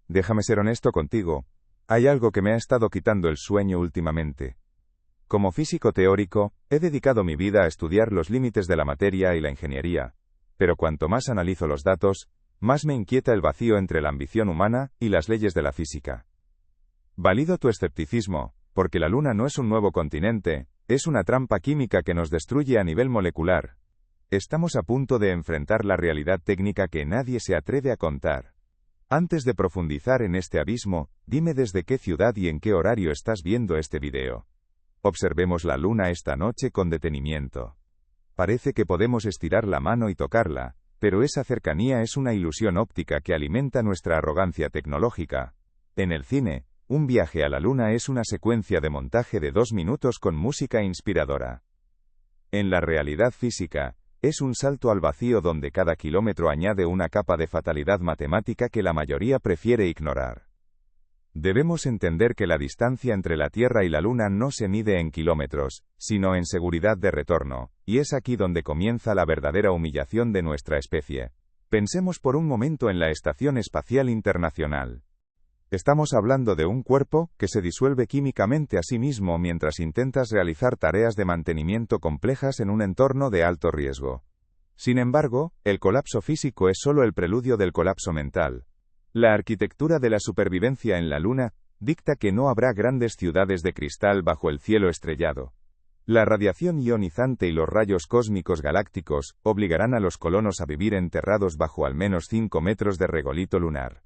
Déjame ser honesto contigo. Hay algo que me ha estado quitando el sueño últimamente. Como físico teórico, he dedicado mi vida a estudiar los límites de la materia y la ingeniería, pero cuanto más analizo los datos, más me inquieta el vacío entre la ambición humana y las leyes de la física. Valido tu escepticismo, porque la Luna no es un nuevo continente, es una trampa química que nos destruye a nivel molecular. Estamos a punto de enfrentar la realidad técnica que nadie se atreve a contar. Antes de profundizar en este abismo, dime desde qué ciudad y en qué horario estás viendo este video. Observemos la Luna esta noche con detenimiento. Parece que podemos estirar la mano y tocarla, pero esa cercanía es una ilusión óptica que alimenta nuestra arrogancia tecnológica. En el cine, un viaje a la Luna es una secuencia de montaje de 2 minutos con música inspiradora. En la realidad física, es un salto al vacío donde cada kilómetro añade una capa de fatalidad matemática que la mayoría prefiere ignorar. Debemos entender que la distancia entre la Tierra y la Luna no se mide en kilómetros, sino en seguridad de retorno, y es aquí donde comienza la verdadera humillación de nuestra especie. Pensemos por un momento en la Estación Espacial Internacional. Estamos hablando de un cuerpo que se disuelve químicamente a sí mismo mientras intentas realizar tareas de mantenimiento complejas en un entorno de alto riesgo. Sin embargo, el colapso físico es solo el preludio del colapso mental. La arquitectura de la supervivencia en la Luna dicta que no habrá grandes ciudades de cristal bajo el cielo estrellado. La radiación ionizante y los rayos cósmicos galácticos obligarán a los colonos a vivir enterrados bajo al menos 5 metros de regolito lunar.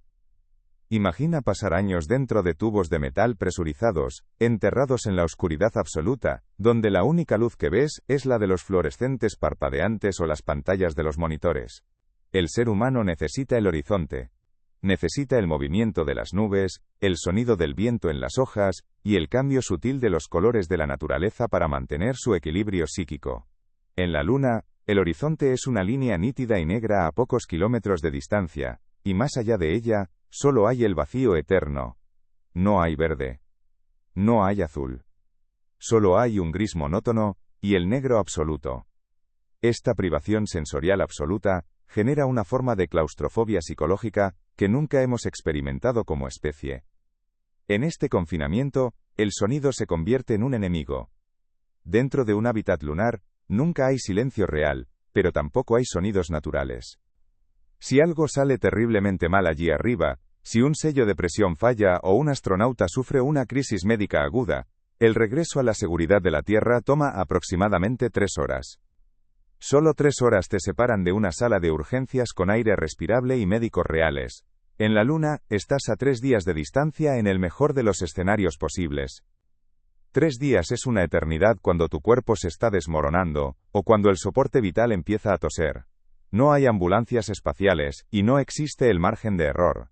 Imagina pasar años dentro de tubos de metal presurizados, enterrados en la oscuridad absoluta, donde la única luz que ves es la de los fluorescentes parpadeantes o las pantallas de los monitores. El ser humano necesita el horizonte. Necesita el movimiento de las nubes, el sonido del viento en las hojas, y el cambio sutil de los colores de la naturaleza para mantener su equilibrio psíquico. En la Luna, el horizonte es una línea nítida y negra a pocos kilómetros de distancia, y más allá de ella, solo hay el vacío eterno. No hay verde. No hay azul. Solo hay un gris monótono, y el negro absoluto. Esta privación sensorial absoluta genera una forma de claustrofobia psicológica que nunca hemos experimentado como especie. En este confinamiento, el sonido se convierte en un enemigo. Dentro de un hábitat lunar, nunca hay silencio real, pero tampoco hay sonidos naturales. Si algo sale terriblemente mal allí arriba, si un sello de presión falla o un astronauta sufre una crisis médica aguda, el regreso a la seguridad de la Tierra toma aproximadamente 3 horas. Solo 3 horas te separan de una sala de urgencias con aire respirable y médicos reales. En la Luna, estás a 3 días de distancia en el mejor de los escenarios posibles. 3 días es una eternidad cuando tu cuerpo se está desmoronando, o cuando el soporte vital empieza a toser. No hay ambulancias espaciales, y no existe el margen de error.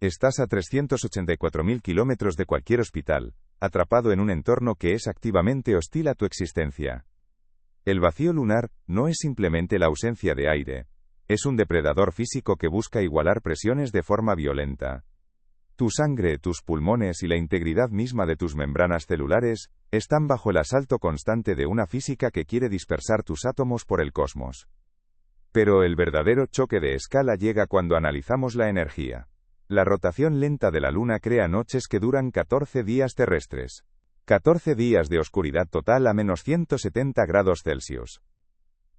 Estás a 384.000 kilómetros de cualquier hospital, atrapado en un entorno que es activamente hostil a tu existencia. El vacío lunar no es simplemente la ausencia de aire, es un depredador físico que busca igualar presiones de forma violenta. Tu sangre, tus pulmones y la integridad misma de tus membranas celulares están bajo el asalto constante de una física que quiere dispersar tus átomos por el cosmos. Pero el verdadero choque de escala llega cuando analizamos la energía. La rotación lenta de la Luna crea noches que duran 14 días terrestres. 14 días de oscuridad total a menos 170 grados Celsius.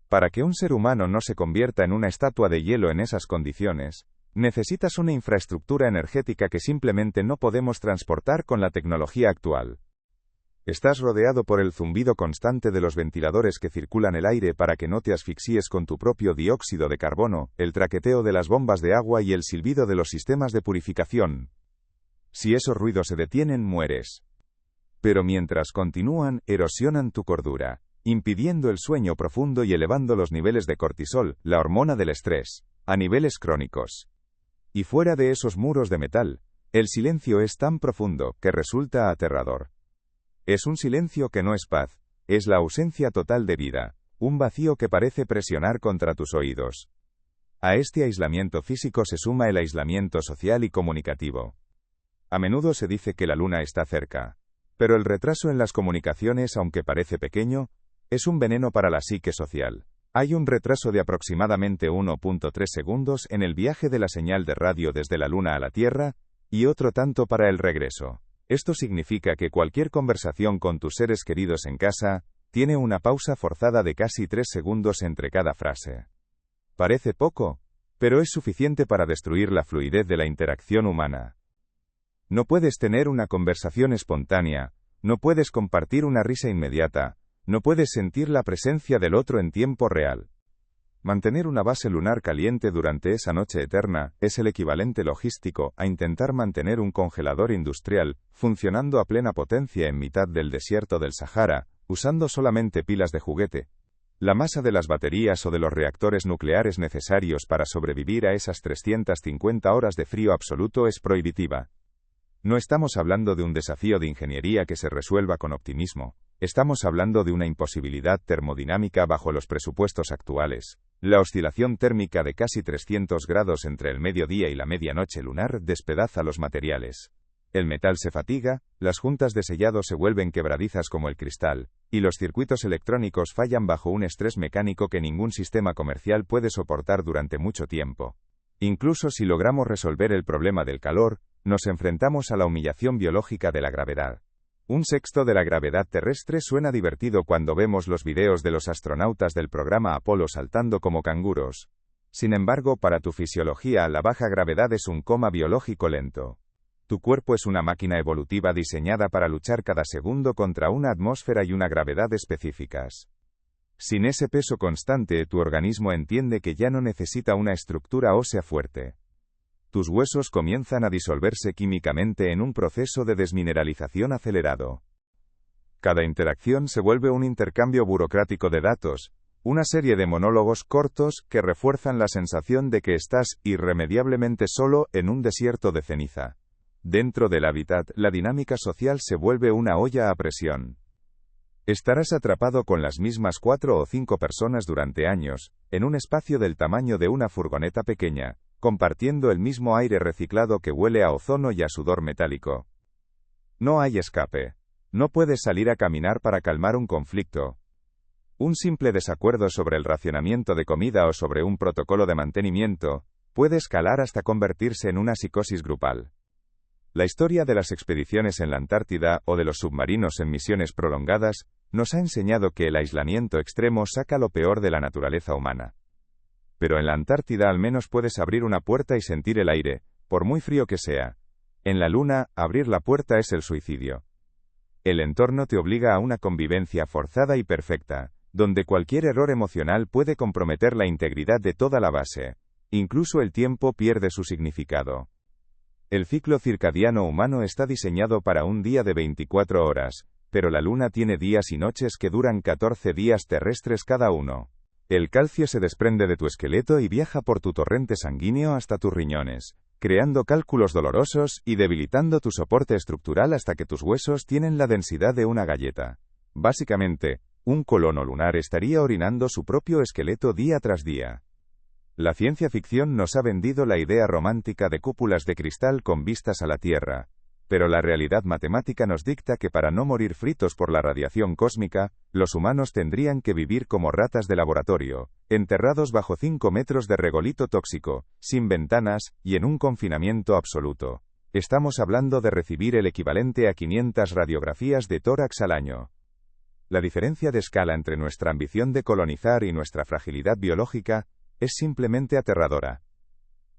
Para que un ser humano no se convierta en una estatua de hielo en esas condiciones, necesitas una infraestructura energética que simplemente no podemos transportar con la tecnología actual. Estás rodeado por el zumbido constante de los ventiladores que circulan el aire para que no te asfixíes con tu propio dióxido de carbono, el traqueteo de las bombas de agua y el silbido de los sistemas de purificación. Si esos ruidos se detienen, mueres. Pero mientras continúan, erosionan tu cordura, impidiendo el sueño profundo y elevando los niveles de cortisol, la hormona del estrés, a niveles crónicos. Y fuera de esos muros de metal, el silencio es tan profundo que resulta aterrador. Es un silencio que no es paz, es la ausencia total de vida, un vacío que parece presionar contra tus oídos. A este aislamiento físico se suma el aislamiento social y comunicativo. A menudo se dice que la Luna está cerca, pero el retraso en las comunicaciones, aunque parece pequeño, es un veneno para la psique social. Hay un retraso de aproximadamente 1.3 segundos en el viaje de la señal de radio desde la Luna a la Tierra, y otro tanto para el regreso. Esto significa que cualquier conversación con tus seres queridos en casa tiene una pausa forzada de casi 3 segundos entre cada frase. Parece poco, pero es suficiente para destruir la fluidez de la interacción humana. No puedes tener una conversación espontánea, no puedes compartir una risa inmediata, no puedes sentir la presencia del otro en tiempo real. Mantener una base lunar caliente durante esa noche eterna es el equivalente logístico a intentar mantener un congelador industrial funcionando a plena potencia en mitad del desierto del Sahara, usando solamente pilas de juguete. La masa de las baterías o de los reactores nucleares necesarios para sobrevivir a esas 350 horas de frío absoluto es prohibitiva. No estamos hablando de un desafío de ingeniería que se resuelva con optimismo. Estamos hablando de una imposibilidad termodinámica bajo los presupuestos actuales. La oscilación térmica de casi 300 grados entre el mediodía y la medianoche lunar despedaza los materiales. El metal se fatiga, las juntas de sellado se vuelven quebradizas como el cristal, y los circuitos electrónicos fallan bajo un estrés mecánico que ningún sistema comercial puede soportar durante mucho tiempo. Incluso si logramos resolver el problema del calor, nos enfrentamos a la humillación biológica de la gravedad. Un sexto de la gravedad terrestre suena divertido cuando vemos los videos de los astronautas del programa Apolo saltando como canguros. Sin embargo, para tu fisiología, la baja gravedad es un coma biológico lento. Tu cuerpo es una máquina evolutiva diseñada para luchar cada segundo contra una atmósfera y una gravedad específicas. Sin ese peso constante, tu organismo entiende que ya no necesita una estructura ósea fuerte. Tus huesos comienzan a disolverse químicamente en un proceso de desmineralización acelerado. Cada interacción se vuelve un intercambio burocrático de datos, una serie de monólogos cortos que refuerzan la sensación de que estás irremediablemente solo en un desierto de ceniza. Dentro del hábitat, la dinámica social se vuelve una olla a presión. Estarás atrapado con las mismas 4 o 5 personas durante años, en un espacio del tamaño de una furgoneta pequeña, compartiendo el mismo aire reciclado que huele a ozono y a sudor metálico. No hay escape. No puedes salir a caminar para calmar un conflicto. Un simple desacuerdo sobre el racionamiento de comida o sobre un protocolo de mantenimiento puede escalar hasta convertirse en una psicosis grupal. La historia de las expediciones en la Antártida o de los submarinos en misiones prolongadas nos ha enseñado que el aislamiento extremo saca lo peor de la naturaleza humana. Pero en la Antártida al menos puedes abrir una puerta y sentir el aire, por muy frío que sea. En la Luna, abrir la puerta es el suicidio. El entorno te obliga a una convivencia forzada y perfecta, donde cualquier error emocional puede comprometer la integridad de toda la base. Incluso el tiempo pierde su significado. El ciclo circadiano humano está diseñado para un día de 24 horas, pero la Luna tiene días y noches que duran 14 días terrestres cada uno. El calcio se desprende de tu esqueleto y viaja por tu torrente sanguíneo hasta tus riñones, creando cálculos dolorosos y debilitando tu soporte estructural hasta que tus huesos tienen la densidad de una galleta. Básicamente, un colono lunar estaría orinando su propio esqueleto día tras día. La ciencia ficción nos ha vendido la idea romántica de cúpulas de cristal con vistas a la Tierra, pero la realidad matemática nos dicta que para no morir fritos por la radiación cósmica, los humanos tendrían que vivir como ratas de laboratorio, enterrados bajo 5 metros de regolito tóxico, sin ventanas, y en un confinamiento absoluto. Estamos hablando de recibir el equivalente a 500 radiografías de tórax al año. La diferencia de escala entre nuestra ambición de colonizar y nuestra fragilidad biológica es simplemente aterradora.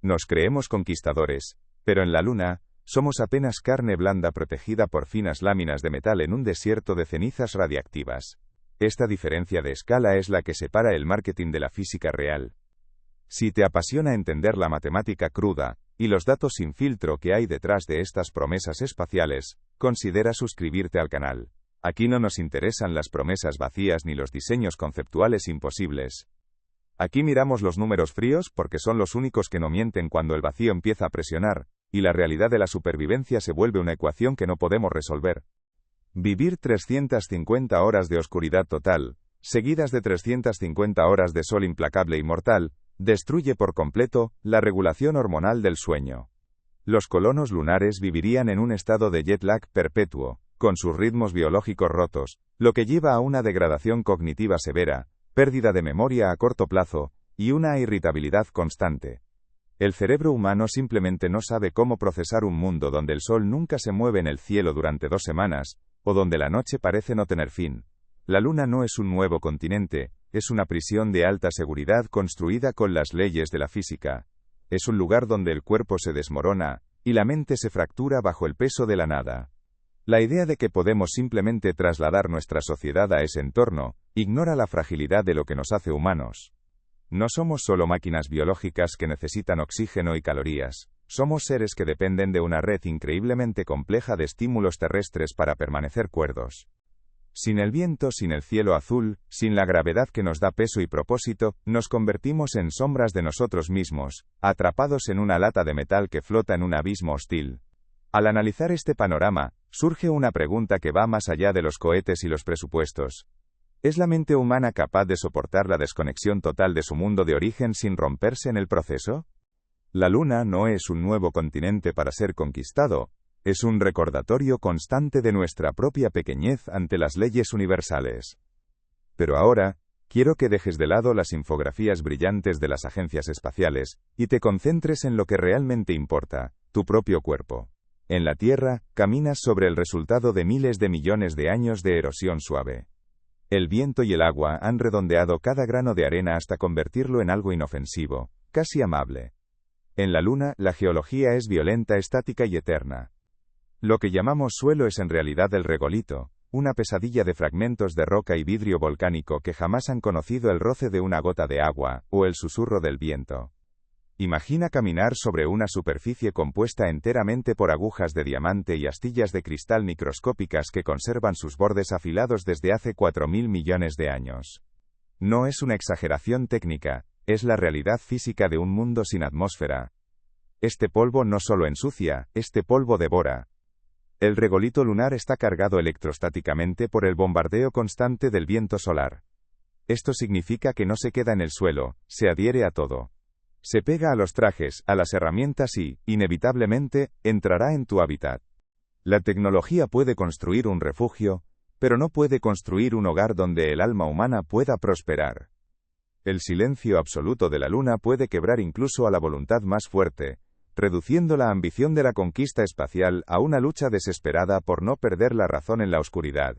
Nos creemos conquistadores, pero en la Luna, somos apenas carne blanda protegida por finas láminas de metal en un desierto de cenizas radiactivas. Esta diferencia de escala es la que separa el marketing de la física real. Si te apasiona entender la matemática cruda y los datos sin filtro que hay detrás de estas promesas espaciales, considera suscribirte al canal. Aquí no nos interesan las promesas vacías ni los diseños conceptuales imposibles. Aquí miramos los números fríos porque son los únicos que no mienten cuando el vacío empieza a presionar, y la realidad de la supervivencia se vuelve una ecuación que no podemos resolver. Vivir 350 horas de oscuridad total, seguidas de 350 horas de sol implacable y mortal, destruye por completo la regulación hormonal del sueño. Los colonos lunares vivirían en un estado de jet lag perpetuo, con sus ritmos biológicos rotos, lo que lleva a una degradación cognitiva severa, pérdida de memoria a corto plazo, y una irritabilidad constante. El cerebro humano simplemente no sabe cómo procesar un mundo donde el sol nunca se mueve en el cielo durante 2 semanas, o donde la noche parece no tener fin. La Luna no es un nuevo continente, es una prisión de alta seguridad construida con las leyes de la física. Es un lugar donde el cuerpo se desmorona, y la mente se fractura bajo el peso de la nada. La idea de que podemos simplemente trasladar nuestra sociedad a ese entorno, ignora la fragilidad de lo que nos hace humanos. No somos solo máquinas biológicas que necesitan oxígeno y calorías, somos seres que dependen de una red increíblemente compleja de estímulos terrestres para permanecer cuerdos. Sin el viento, sin el cielo azul, sin la gravedad que nos da peso y propósito, nos convertimos en sombras de nosotros mismos, atrapados en una lata de metal que flota en un abismo hostil. Al analizar este panorama, surge una pregunta que va más allá de los cohetes y los presupuestos. ¿Es la mente humana capaz de soportar la desconexión total de su mundo de origen sin romperse en el proceso? La Luna no es un nuevo continente para ser conquistado, es un recordatorio constante de nuestra propia pequeñez ante las leyes universales. Pero ahora, quiero que dejes de lado las infografías brillantes de las agencias espaciales, y te concentres en lo que realmente importa, tu propio cuerpo. En la Tierra, caminas sobre el resultado de miles de millones de años de erosión suave. El viento y el agua han redondeado cada grano de arena hasta convertirlo en algo inofensivo, casi amable. En la Luna, la geología es violenta, estática y eterna. Lo que llamamos suelo es en realidad el regolito, una pesadilla de fragmentos de roca y vidrio volcánico que jamás han conocido el roce de una gota de agua, o el susurro del viento. Imagina caminar sobre una superficie compuesta enteramente por agujas de diamante y astillas de cristal microscópicas que conservan sus bordes afilados desde hace 4.000 millones de años. No es una exageración técnica, es la realidad física de un mundo sin atmósfera. Este polvo no solo ensucia, este polvo devora. El regolito lunar está cargado electrostáticamente por el bombardeo constante del viento solar. Esto significa que no se queda en el suelo, se adhiere a todo. Se pega a los trajes, a las herramientas y, inevitablemente, entrará en tu hábitat. La tecnología puede construir un refugio, pero no puede construir un hogar donde el alma humana pueda prosperar. El silencio absoluto de la Luna puede quebrar incluso a la voluntad más fuerte, reduciendo la ambición de la conquista espacial a una lucha desesperada por no perder la razón en la oscuridad.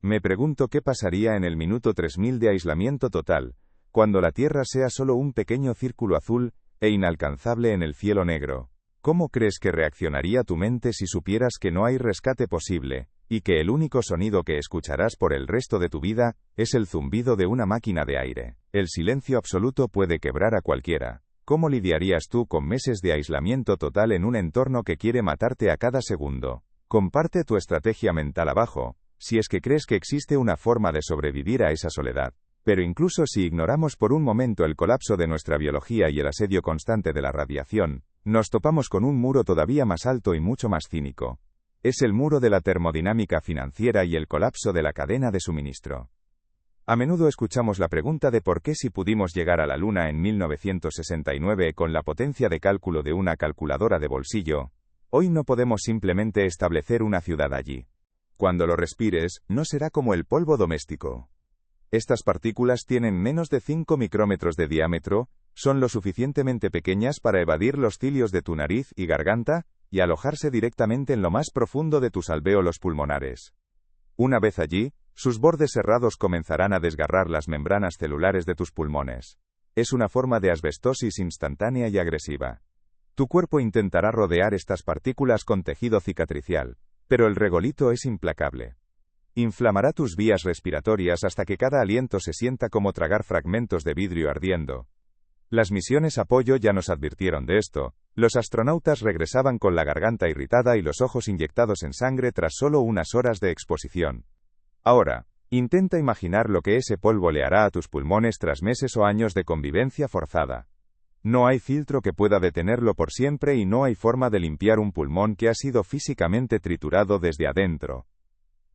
Me pregunto qué pasaría en el minuto 3000 de aislamiento total, cuando la Tierra sea solo un pequeño círculo azul, e inalcanzable en el cielo negro. ¿Cómo crees que reaccionaría tu mente si supieras que no hay rescate posible, y que el único sonido que escucharás por el resto de tu vida, es el zumbido de una máquina de aire? El silencio absoluto puede quebrar a cualquiera. ¿Cómo lidiarías tú con meses de aislamiento total en un entorno que quiere matarte a cada segundo? Comparte tu estrategia mental abajo, si es que crees que existe una forma de sobrevivir a esa soledad. Pero incluso si ignoramos por un momento el colapso de nuestra biología y el asedio constante de la radiación, nos topamos con un muro todavía más alto y mucho más cínico. Es el muro de la termodinámica financiera y el colapso de la cadena de suministro. A menudo escuchamos la pregunta de por qué si pudimos llegar a la Luna en 1969 con la potencia de cálculo de una calculadora de bolsillo, hoy no podemos simplemente establecer una ciudad allí. Cuando lo respires, no será como el polvo doméstico. Estas partículas tienen menos de 5 micrómetros de diámetro, son lo suficientemente pequeñas para evadir los cilios de tu nariz y garganta, y alojarse directamente en lo más profundo de tus alvéolos pulmonares. Una vez allí, sus bordes serrados comenzarán a desgarrar las membranas celulares de tus pulmones. Es una forma de asbestosis instantánea y agresiva. Tu cuerpo intentará rodear estas partículas con tejido cicatricial, pero el regolito es implacable. Inflamará tus vías respiratorias hasta que cada aliento se sienta como tragar fragmentos de vidrio ardiendo. Las misiones Apollo ya nos advirtieron de esto. Los astronautas regresaban con la garganta irritada y los ojos inyectados en sangre tras solo unas horas de exposición. Ahora, intenta imaginar lo que ese polvo le hará a tus pulmones tras meses o años de convivencia forzada. No hay filtro que pueda detenerlo por siempre y no hay forma de limpiar un pulmón que ha sido físicamente triturado desde adentro.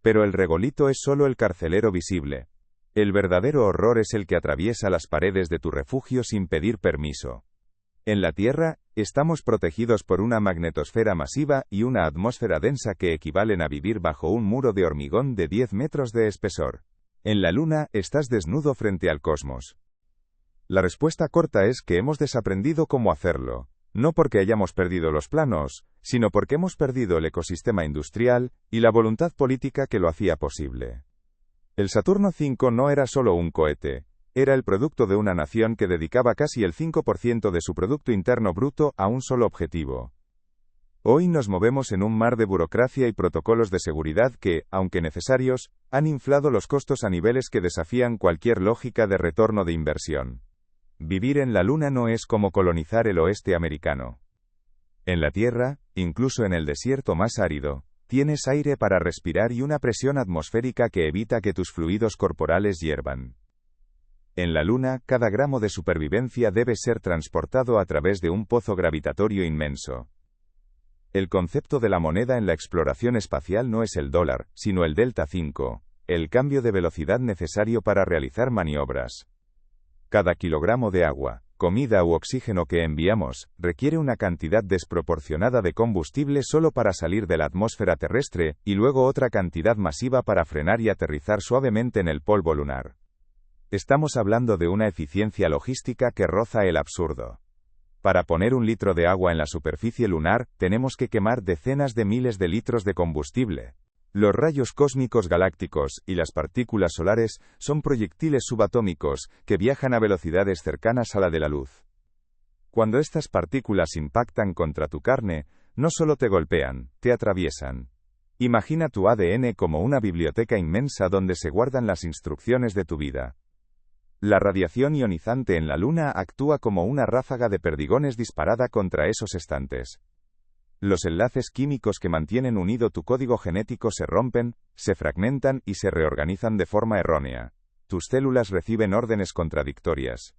Pero el regolito es solo el carcelero visible. El verdadero horror es el que atraviesa las paredes de tu refugio sin pedir permiso. En la Tierra, estamos protegidos por una magnetosfera masiva y una atmósfera densa que equivalen a vivir bajo un muro de hormigón de 10 metros de espesor. En la Luna, estás desnudo frente al cosmos. La respuesta corta es que hemos desaprendido cómo hacerlo, no porque hayamos perdido los planos, sino porque hemos perdido el ecosistema industrial y la voluntad política que lo hacía posible. El Saturno V no era solo un cohete, era el producto de una nación que dedicaba casi el 5% de su Producto Interno Bruto a un solo objetivo. Hoy nos movemos en un mar de burocracia y protocolos de seguridad que, aunque necesarios, han inflado los costos a niveles que desafían cualquier lógica de retorno de inversión. Vivir en la Luna no es como colonizar el oeste americano. En la Tierra, incluso en el desierto más árido, tienes aire para respirar y una presión atmosférica que evita que tus fluidos corporales hiervan. En la Luna, cada gramo de supervivencia debe ser transportado a través de un pozo gravitatorio inmenso. El concepto de la moneda en la exploración espacial no es el dólar, sino el delta 5, el cambio de velocidad necesario para realizar maniobras. Cada kilogramo de agua, comida u oxígeno que enviamos, requiere una cantidad desproporcionada de combustible solo para salir de la atmósfera terrestre, y luego otra cantidad masiva para frenar y aterrizar suavemente en el polvo lunar. Estamos hablando de una eficiencia logística que roza el absurdo. Para poner un litro de agua en la superficie lunar, tenemos que quemar decenas de miles de litros de combustible. Los rayos cósmicos galácticos y las partículas solares son proyectiles subatómicos que viajan a velocidades cercanas a la de la luz. Cuando estas partículas impactan contra tu carne, no solo te golpean, te atraviesan. Imagina tu ADN como una biblioteca inmensa donde se guardan las instrucciones de tu vida. La radiación ionizante en la Luna actúa como una ráfaga de perdigones disparada contra esos estantes. Los enlaces químicos que mantienen unido tu código genético se rompen, se fragmentan y se reorganizan de forma errónea. Tus células reciben órdenes contradictorias.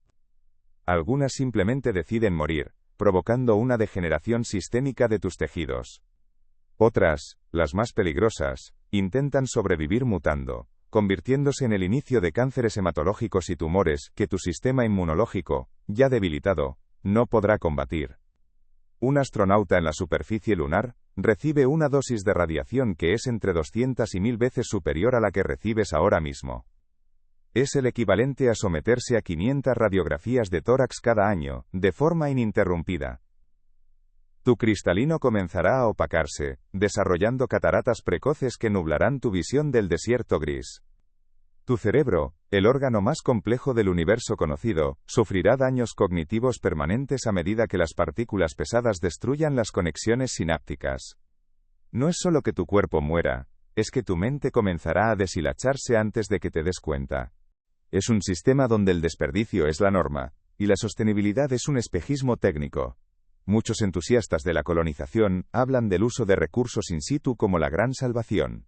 Algunas simplemente deciden morir, provocando una degeneración sistémica de tus tejidos. Otras, las más peligrosas, intentan sobrevivir mutando, convirtiéndose en el inicio de cánceres hematológicos y tumores que tu sistema inmunológico, ya debilitado, no podrá combatir. Un astronauta en la superficie lunar recibe una dosis de radiación que es entre 200 y 1000 veces superior a la que recibes ahora mismo. Es el equivalente a someterse a 500 radiografías de tórax cada año, de forma ininterrumpida. Tu cristalino comenzará a opacarse, desarrollando cataratas precoces que nublarán tu visión del desierto gris. Tu cerebro, el órgano más complejo del universo conocido, sufrirá daños cognitivos permanentes a medida que las partículas pesadas destruyan las conexiones sinápticas. No es solo que tu cuerpo muera, es que tu mente comenzará a deshilacharse antes de que te des cuenta. Es un sistema donde el desperdicio es la norma, y la sostenibilidad es un espejismo técnico. Muchos entusiastas de la colonización hablan del uso de recursos in situ como la gran salvación.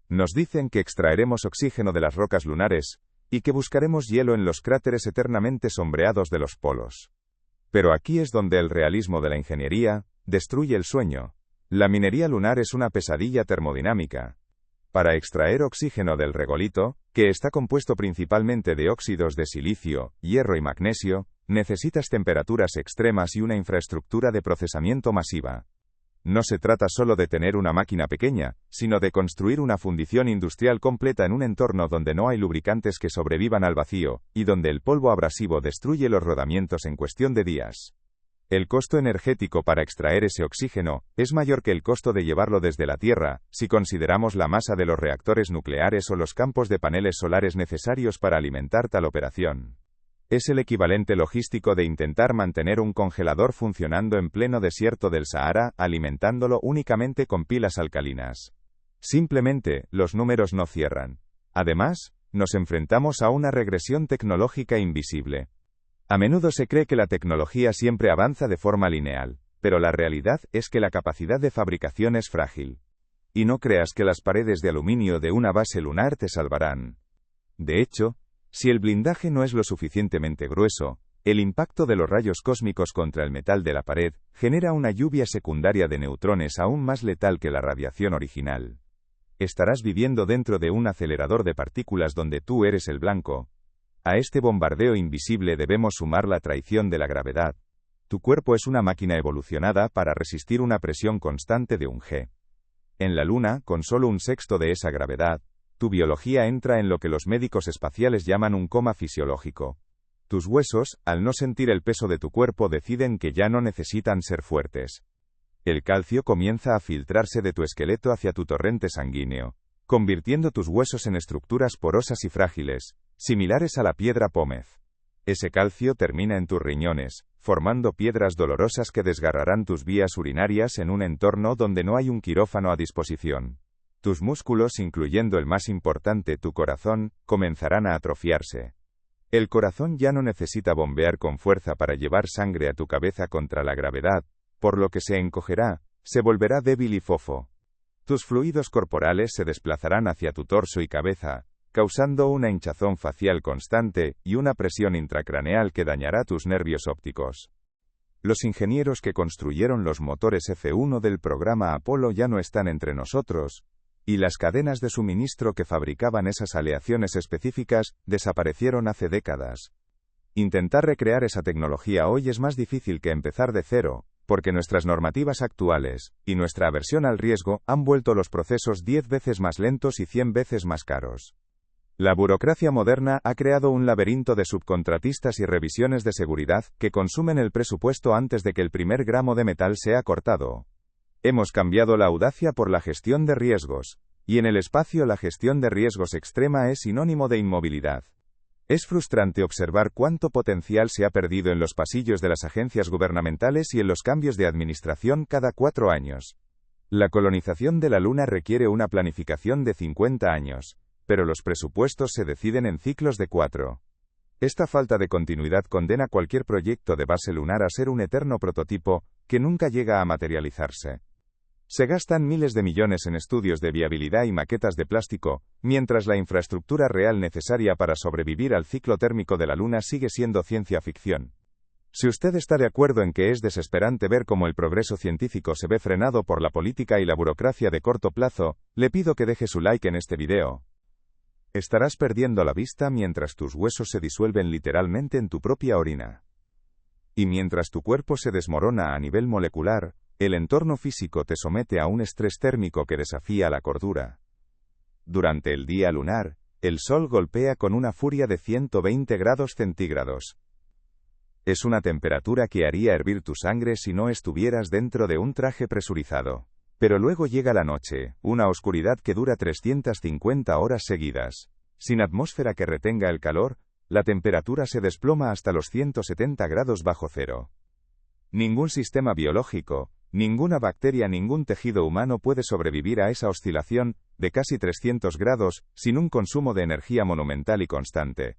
Nos dicen que extraeremos oxígeno de las rocas lunares, y que buscaremos hielo en los cráteres eternamente sombreados de los polos. Pero aquí es donde el realismo de la ingeniería destruye el sueño. La minería lunar es una pesadilla termodinámica. Para extraer oxígeno del regolito, que está compuesto principalmente de óxidos de silicio, hierro y magnesio, necesitas temperaturas extremas y una infraestructura de procesamiento masiva. No se trata solo de tener una máquina pequeña, sino de construir una fundición industrial completa en un entorno donde no hay lubricantes que sobrevivan al vacío, y donde el polvo abrasivo destruye los rodamientos en cuestión de días. El costo energético para extraer ese oxígeno es mayor que el costo de llevarlo desde la Tierra, si consideramos la masa de los reactores nucleares o los campos de paneles solares necesarios para alimentar tal operación. Es el equivalente logístico de intentar mantener un congelador funcionando en pleno desierto del Sahara, alimentándolo únicamente con pilas alcalinas. Simplemente, los números no cierran. Además, nos enfrentamos a una regresión tecnológica invisible. A menudo se cree que la tecnología siempre avanza de forma lineal, pero la realidad es que la capacidad de fabricación es frágil. Y no creas que las paredes de aluminio de una base lunar te salvarán. De hecho, si el blindaje no es lo suficientemente grueso, el impacto de los rayos cósmicos contra el metal de la pared genera una lluvia secundaria de neutrones aún más letal que la radiación original. Estarás viviendo dentro de un acelerador de partículas donde tú eres el blanco. A este bombardeo invisible debemos sumar la traición de la gravedad. Tu cuerpo es una máquina evolucionada para resistir una presión constante de un G. En la Luna, con solo un sexto de esa gravedad, tu biología entra en lo que los médicos espaciales llaman un coma fisiológico. Tus huesos, al no sentir el peso de tu cuerpo, deciden que ya no necesitan ser fuertes. El calcio comienza a filtrarse de tu esqueleto hacia tu torrente sanguíneo, convirtiendo tus huesos en estructuras porosas y frágiles, similares a la piedra pómez. Ese calcio termina en tus riñones, formando piedras dolorosas que desgarrarán tus vías urinarias en un entorno donde no hay un quirófano a disposición. Tus músculos, incluyendo el más importante, tu corazón, comenzarán a atrofiarse. El corazón ya no necesita bombear con fuerza para llevar sangre a tu cabeza contra la gravedad, por lo que se encogerá, se volverá débil y fofo. Tus fluidos corporales se desplazarán hacia tu torso y cabeza, causando una hinchazón facial constante y una presión intracraneal que dañará tus nervios ópticos. Los ingenieros que construyeron los motores F-1 del programa Apolo ya no están entre nosotros, y las cadenas de suministro que fabricaban esas aleaciones específicas desaparecieron hace décadas. Intentar recrear esa tecnología hoy es más difícil que empezar de cero, porque nuestras normativas actuales, y nuestra aversión al riesgo, han vuelto los procesos 10 veces más lentos y 100 veces más caros. La burocracia moderna ha creado un laberinto de subcontratistas y revisiones de seguridad que consumen el presupuesto antes de que el primer gramo de metal sea cortado. Hemos cambiado la audacia por la gestión de riesgos, y en el espacio la gestión de riesgos extrema es sinónimo de inmovilidad. Es frustrante observar cuánto potencial se ha perdido en los pasillos de las agencias gubernamentales y en los cambios de administración cada 4 años. La colonización de la Luna requiere una planificación de 50 años, pero los presupuestos se deciden en ciclos de 4. Esta falta de continuidad condena cualquier proyecto de base lunar a ser un eterno prototipo, que nunca llega a materializarse. Se gastan miles de millones en estudios de viabilidad y maquetas de plástico, mientras la infraestructura real necesaria para sobrevivir al ciclo térmico de la Luna sigue siendo ciencia ficción. Si usted está de acuerdo en que es desesperante ver cómo el progreso científico se ve frenado por la política y la burocracia de corto plazo, le pido que deje su like en este video. Estarás perdiendo la vista mientras tus huesos se disuelven literalmente en tu propia orina. Y mientras tu cuerpo se desmorona a nivel molecular, el entorno físico te somete a un estrés térmico que desafía la cordura. Durante el día lunar, el Sol golpea con una furia de 120 grados centígrados. Es una temperatura que haría hervir tu sangre si no estuvieras dentro de un traje presurizado. Pero luego llega la noche, una oscuridad que dura 350 horas seguidas. Sin atmósfera que retenga el calor, la temperatura se desploma hasta los 170 grados bajo cero. Ningún sistema biológico, ninguna bacteria, ningún tejido humano puede sobrevivir a esa oscilación de casi 300 grados sin un consumo de energía monumental y constante.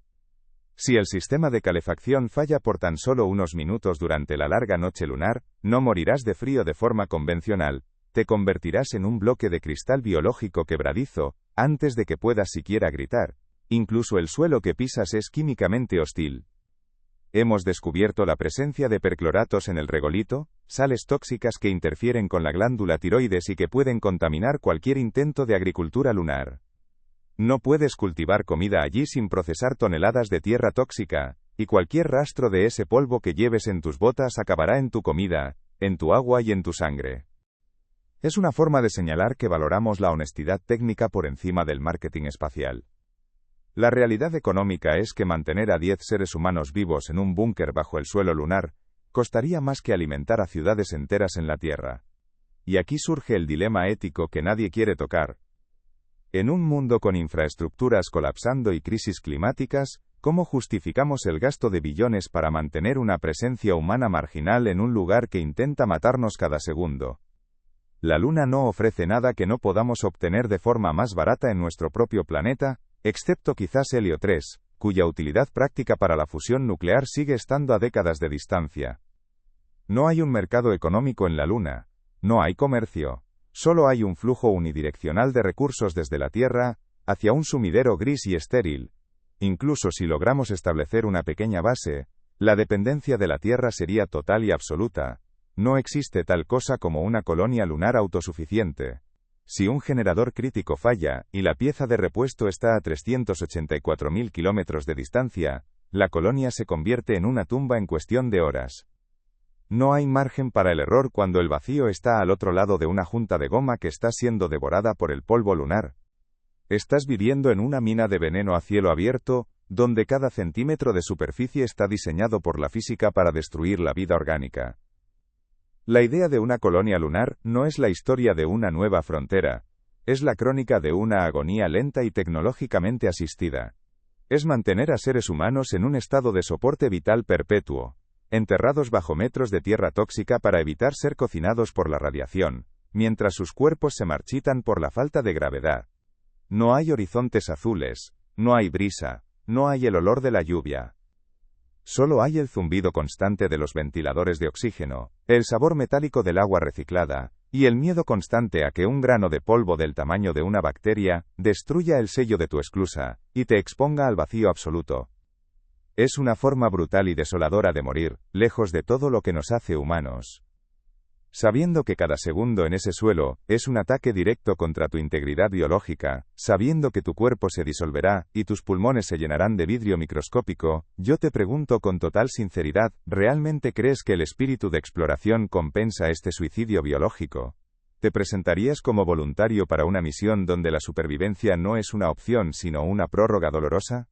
Si el sistema de calefacción falla por tan solo unos minutos durante la larga noche lunar, no morirás de frío de forma convencional, te convertirás en un bloque de cristal biológico quebradizo antes de que puedas siquiera gritar. Incluso el suelo que pisas es químicamente hostil. Hemos descubierto la presencia de percloratos en el regolito, sales tóxicas que interfieren con la glándula tiroides y que pueden contaminar cualquier intento de agricultura lunar. No puedes cultivar comida allí sin procesar toneladas de tierra tóxica, y cualquier rastro de ese polvo que lleves en tus botas acabará en tu comida, en tu agua y en tu sangre. Es una forma de señalar que valoramos la honestidad técnica por encima del marketing espacial. La realidad económica es que mantener a 10 seres humanos vivos en un búnker bajo el suelo lunar costaría más que alimentar a ciudades enteras en la Tierra. Y aquí surge el dilema ético que nadie quiere tocar. En un mundo con infraestructuras colapsando y crisis climáticas, ¿cómo justificamos el gasto de billones para mantener una presencia humana marginal en un lugar que intenta matarnos cada segundo? La Luna no ofrece nada que no podamos obtener de forma más barata en nuestro propio planeta, excepto quizás helio 3, cuya utilidad práctica para la fusión nuclear sigue estando a décadas de distancia. No hay un mercado económico en la Luna, no hay comercio, solo hay un flujo unidireccional de recursos desde la Tierra, hacia un sumidero gris y estéril. Incluso si logramos establecer una pequeña base, la dependencia de la Tierra sería total y absoluta. No existe tal cosa como una colonia lunar autosuficiente. Si un generador crítico falla, y la pieza de repuesto está a 384.000 kilómetros de distancia, la colonia se convierte en una tumba en cuestión de horas. No hay margen para el error cuando el vacío está al otro lado de una junta de goma que está siendo devorada por el polvo lunar. Estás viviendo en una mina de veneno a cielo abierto, donde cada centímetro de superficie está diseñado por la física para destruir la vida orgánica. La idea de una colonia lunar no es la historia de una nueva frontera, es la crónica de una agonía lenta y tecnológicamente asistida. Es mantener a seres humanos en un estado de soporte vital perpetuo, enterrados bajo metros de tierra tóxica para evitar ser cocinados por la radiación, mientras sus cuerpos se marchitan por la falta de gravedad. No hay horizontes azules, no hay brisa, no hay el olor de la lluvia. Solo hay el zumbido constante de los ventiladores de oxígeno, el sabor metálico del agua reciclada, y el miedo constante a que un grano de polvo del tamaño de una bacteria destruya el sello de tu esclusa y te exponga al vacío absoluto. Es una forma brutal y desoladora de morir, lejos de todo lo que nos hace humanos. Sabiendo que cada segundo en ese suelo es un ataque directo contra tu integridad biológica, sabiendo que tu cuerpo se disolverá y tus pulmones se llenarán de vidrio microscópico, yo te pregunto con total sinceridad, ¿realmente crees que el espíritu de exploración compensa este suicidio biológico? ¿Te presentarías como voluntario para una misión donde la supervivencia no es una opción sino una prórroga dolorosa?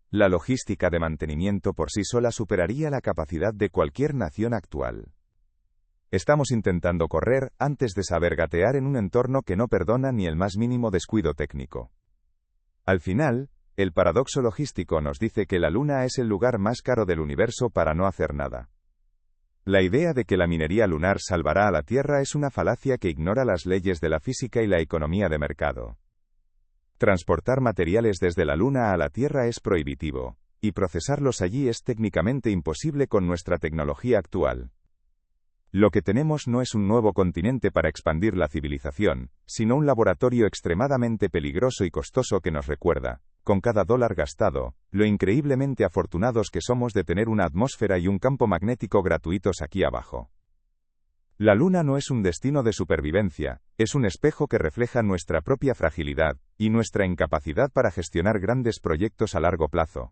La logística de mantenimiento por sí sola superaría la capacidad de cualquier nación actual. Estamos intentando correr antes de saber gatear en un entorno que no perdona ni el más mínimo descuido técnico. Al final, el paradoxo logístico nos dice que la Luna es el lugar más caro del universo para no hacer nada. La idea de que la minería lunar salvará a la Tierra es una falacia que ignora las leyes de la física y la economía de mercado. Transportar materiales desde la Luna a la Tierra es prohibitivo, y procesarlos allí es técnicamente imposible con nuestra tecnología actual. Lo que tenemos no es un nuevo continente para expandir la civilización, sino un laboratorio extremadamente peligroso y costoso que nos recuerda, con cada dólar gastado, lo increíblemente afortunados que somos de tener una atmósfera y un campo magnético gratuitos aquí abajo. La Luna no es un destino de supervivencia, es un espejo que refleja nuestra propia fragilidad y nuestra incapacidad para gestionar grandes proyectos a largo plazo.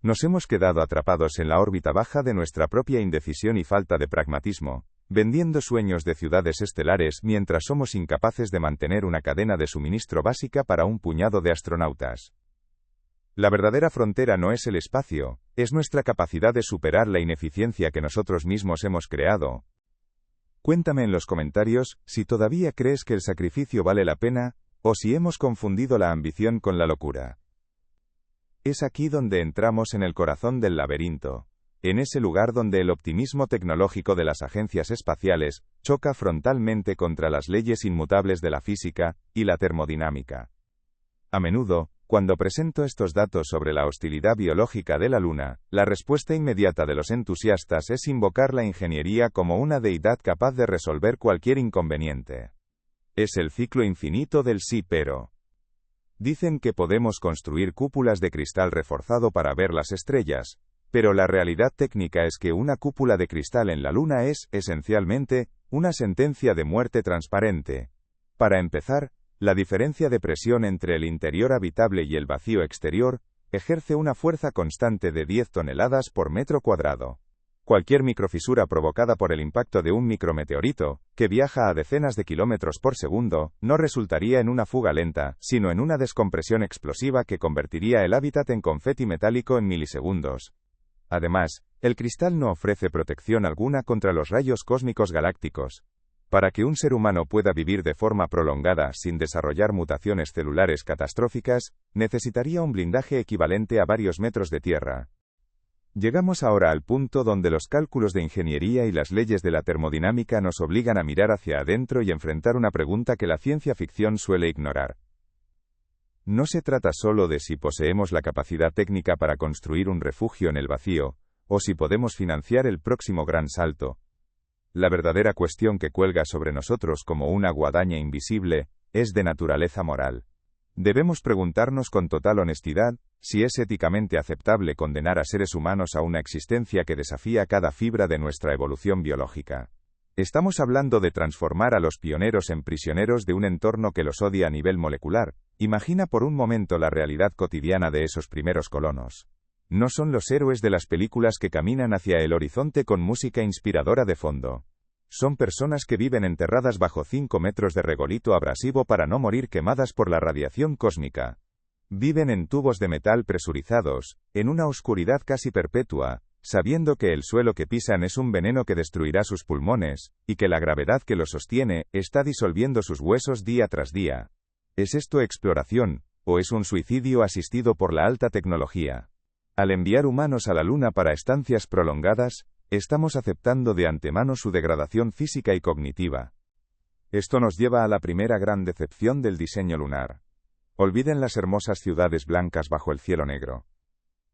Nos hemos quedado atrapados en la órbita baja de nuestra propia indecisión y falta de pragmatismo, vendiendo sueños de ciudades estelares mientras somos incapaces de mantener una cadena de suministro básica para un puñado de astronautas. La verdadera frontera no es el espacio, es nuestra capacidad de superar la ineficiencia que nosotros mismos hemos creado. Cuéntame en los comentarios si todavía crees que el sacrificio vale la pena, o si hemos confundido la ambición con la locura. Es aquí donde entramos en el corazón del laberinto, en ese lugar donde el optimismo tecnológico de las agencias espaciales choca frontalmente contra las leyes inmutables de la física y la termodinámica. A menudo, cuando presento estos datos sobre la hostilidad biológica de la Luna, la respuesta inmediata de los entusiastas es invocar la ingeniería como una deidad capaz de resolver cualquier inconveniente. Es el ciclo infinito del sí pero. Dicen que podemos construir cúpulas de cristal reforzado para ver las estrellas, pero la realidad técnica es que una cúpula de cristal en la Luna es, esencialmente, una sentencia de muerte transparente. Para empezar, la diferencia de presión entre el interior habitable y el vacío exterior ejerce una fuerza constante de 10 toneladas por metro cuadrado. Cualquier microfisura provocada por el impacto de un micrometeorito, que viaja a decenas de kilómetros por segundo, no resultaría en una fuga lenta, sino en una descompresión explosiva que convertiría el hábitat en confeti metálico en milisegundos. Además, el cristal no ofrece protección alguna contra los rayos cósmicos galácticos. Para que un ser humano pueda vivir de forma prolongada sin desarrollar mutaciones celulares catastróficas, necesitaría un blindaje equivalente a varios metros de tierra. Llegamos ahora al punto donde los cálculos de ingeniería y las leyes de la termodinámica nos obligan a mirar hacia adentro y enfrentar una pregunta que la ciencia ficción suele ignorar. No se trata solo de si poseemos la capacidad técnica para construir un refugio en el vacío, o si podemos financiar el próximo gran salto. La verdadera cuestión que cuelga sobre nosotros como una guadaña invisible, es de naturaleza moral. Debemos preguntarnos con total honestidad, si es éticamente aceptable condenar a seres humanos a una existencia que desafía cada fibra de nuestra evolución biológica. Estamos hablando de transformar a los pioneros en prisioneros de un entorno que los odia a nivel molecular. Imagina por un momento la realidad cotidiana de esos primeros colonos. No son los héroes de las películas que caminan hacia el horizonte con música inspiradora de fondo. Son personas que viven enterradas bajo 5 metros de regolito abrasivo para no morir quemadas por la radiación cósmica. Viven en tubos de metal presurizados, en una oscuridad casi perpetua, sabiendo que el suelo que pisan es un veneno que destruirá sus pulmones, y que la gravedad que los sostiene está disolviendo sus huesos día tras día. ¿Es esto exploración, o es un suicidio asistido por la alta tecnología? Al enviar humanos a la Luna para estancias prolongadas, estamos aceptando de antemano su degradación física y cognitiva. Esto nos lleva a la primera gran decepción del diseño lunar. Olviden las hermosas ciudades blancas bajo el cielo negro.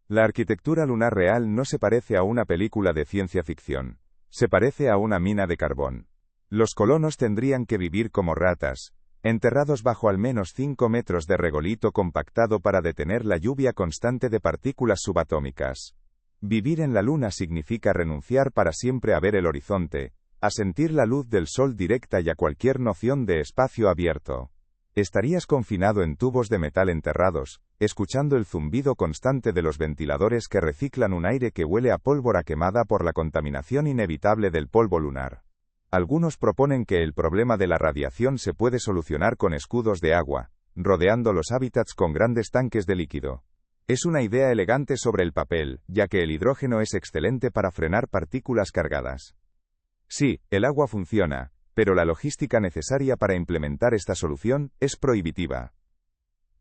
La arquitectura lunar real no se parece a una película de ciencia ficción. Se parece a una mina de carbón. Los colonos tendrían que vivir como ratas, enterrados bajo al menos 5 metros de regolito compactado para detener la lluvia constante de partículas subatómicas. Vivir en la Luna significa renunciar para siempre a ver el horizonte, a sentir la luz del sol directa y a cualquier noción de espacio abierto. Estarías confinado en tubos de metal enterrados, escuchando el zumbido constante de los ventiladores que reciclan un aire que huele a pólvora quemada por la contaminación inevitable del polvo lunar. Algunos proponen que el problema de la radiación se puede solucionar con escudos de agua, rodeando los hábitats con grandes tanques de líquido. Es una idea elegante sobre el papel, ya que el hidrógeno es excelente para frenar partículas cargadas. Sí, el agua funciona, pero la logística necesaria para implementar esta solución es prohibitiva.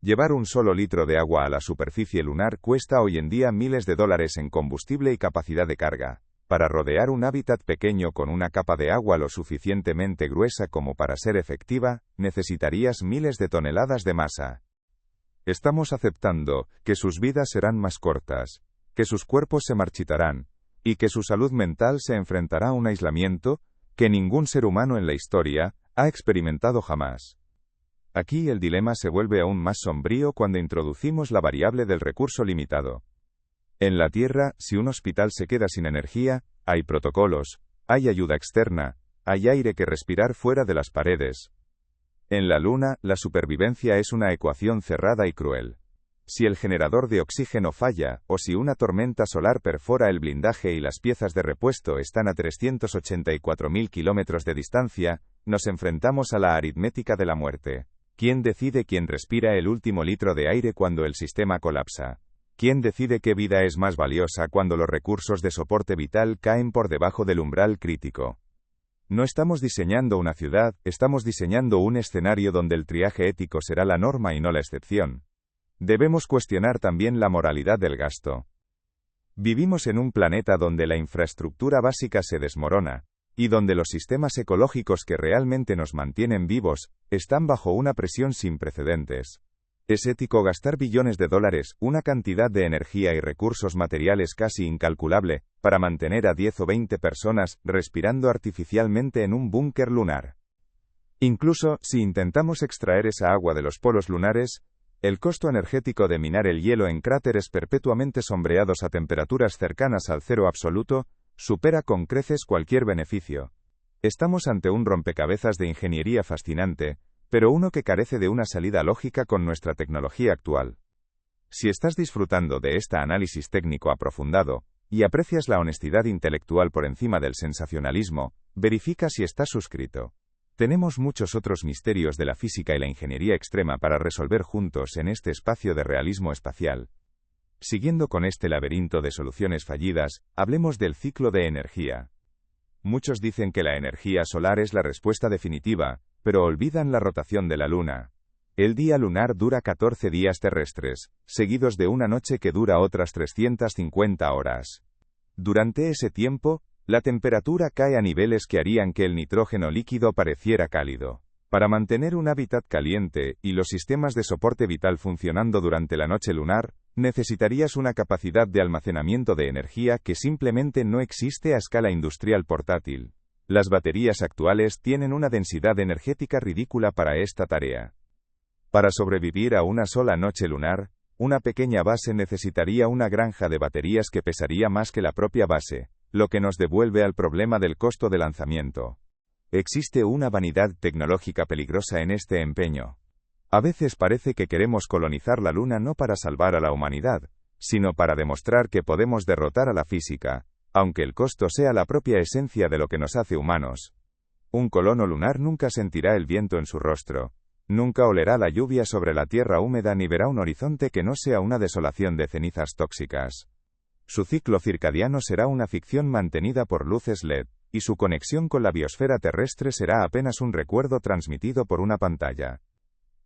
Llevar un solo litro de agua a la superficie lunar cuesta hoy en día miles de dólares en combustible y capacidad de carga. Para rodear un hábitat pequeño con una capa de agua lo suficientemente gruesa como para ser efectiva, necesitarías miles de toneladas de masa. Estamos aceptando que sus vidas serán más cortas, que sus cuerpos se marchitarán, y que su salud mental se enfrentará a un aislamiento que ningún ser humano en la historia ha experimentado jamás. Aquí el dilema se vuelve aún más sombrío cuando introducimos la variable del recurso limitado. En la Tierra, si un hospital se queda sin energía, hay protocolos, hay ayuda externa, hay aire que respirar fuera de las paredes. En la Luna, la supervivencia es una ecuación cerrada y cruel. Si el generador de oxígeno falla, o si una tormenta solar perfora el blindaje y las piezas de repuesto están a 384.000 kilómetros de distancia, nos enfrentamos a la aritmética de la muerte. ¿Quién decide quién respira el último litro de aire cuando el sistema colapsa? ¿Quién decide qué vida es más valiosa cuando los recursos de soporte vital caen por debajo del umbral crítico? No estamos diseñando una ciudad, estamos diseñando un escenario donde el triaje ético será la norma y no la excepción. Debemos cuestionar también la moralidad del gasto. Vivimos en un planeta donde la infraestructura básica se desmorona, y donde los sistemas ecológicos que realmente nos mantienen vivos, están bajo una presión sin precedentes. ¿Es ético gastar billones de dólares, una cantidad de energía y recursos materiales casi incalculable, para mantener a 10 o 20 personas respirando artificialmente en un búnker lunar? Incluso, si intentamos extraer esa agua de los polos lunares, el costo energético de minar el hielo en cráteres perpetuamente sombreados a temperaturas cercanas al cero absoluto, supera con creces cualquier beneficio. Estamos ante un rompecabezas de ingeniería fascinante, pero uno que carece de una salida lógica con nuestra tecnología actual. Si estás disfrutando de este análisis técnico aprofundado, y aprecias la honestidad intelectual por encima del sensacionalismo, verifica si estás suscrito. Tenemos muchos otros misterios de la física y la ingeniería extrema para resolver juntos en este espacio de realismo espacial. Siguiendo con este laberinto de soluciones fallidas, hablemos del ciclo de energía. Muchos dicen que la energía solar es la respuesta definitiva, pero olvidan la rotación de la Luna. El día lunar dura 14 días terrestres, seguidos de una noche que dura otras 350 horas. Durante ese tiempo, la temperatura cae a niveles que harían que el nitrógeno líquido pareciera cálido. Para mantener un hábitat caliente y los sistemas de soporte vital funcionando durante la noche lunar, necesitarías una capacidad de almacenamiento de energía que simplemente no existe a escala industrial portátil. Las baterías actuales tienen una densidad energética ridícula para esta tarea. Para sobrevivir a una sola noche lunar, una pequeña base necesitaría una granja de baterías que pesaría más que la propia base, lo que nos devuelve al problema del costo de lanzamiento. Existe una vanidad tecnológica peligrosa en este empeño. A veces parece que queremos colonizar la Luna no para salvar a la humanidad, sino para demostrar que podemos derrotar a la física, aunque el costo sea la propia esencia de lo que nos hace humanos. Un colono lunar nunca sentirá el viento en su rostro. Nunca olerá la lluvia sobre la tierra húmeda ni verá un horizonte que no sea una desolación de cenizas tóxicas. Su ciclo circadiano será una ficción mantenida por luces LED, y su conexión con la biosfera terrestre será apenas un recuerdo transmitido por una pantalla.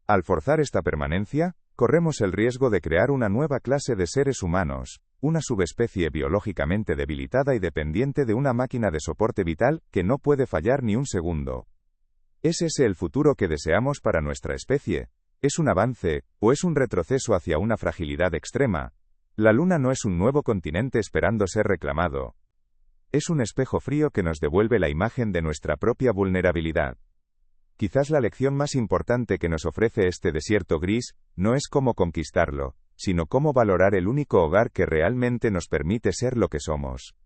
Al forzar esta permanencia, corremos el riesgo de crear una nueva clase de seres humanos, una subespecie biológicamente debilitada y dependiente de una máquina de soporte vital que no puede fallar ni un segundo. ¿Es ese el futuro que deseamos para nuestra especie? ¿Es un avance, o es un retroceso hacia una fragilidad extrema? La Luna no es un nuevo continente esperando ser reclamado. Es un espejo frío que nos devuelve la imagen de nuestra propia vulnerabilidad. Quizás la lección más importante que nos ofrece este desierto gris, no es cómo conquistarlo, sino cómo valorar el único hogar que realmente nos permite ser lo que somos.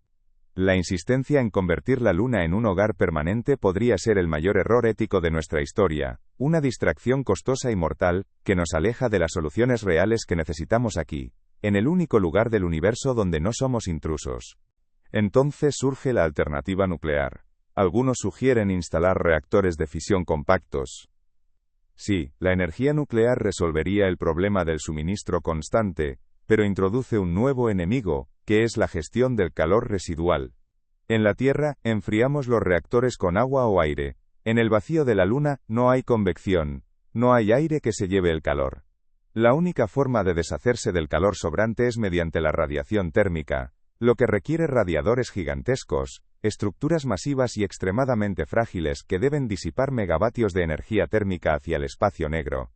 La insistencia en convertir la Luna en un hogar permanente podría ser el mayor error ético de nuestra historia, una distracción costosa y mortal, que nos aleja de las soluciones reales que necesitamos aquí, en el único lugar del universo donde no somos intrusos. Entonces surge la alternativa nuclear. Algunos sugieren instalar reactores de fisión compactos. Sí, la energía nuclear resolvería el problema del suministro constante, pero introduce un nuevo enemigo, que es la gestión del calor residual. En la Tierra, enfriamos los reactores con agua o aire. En el vacío de la Luna, no hay convección. No hay aire que se lleve el calor. La única forma de deshacerse del calor sobrante es mediante la radiación térmica, lo que requiere radiadores gigantescos, estructuras masivas y extremadamente frágiles que deben disipar megavatios de energía térmica hacia el espacio negro.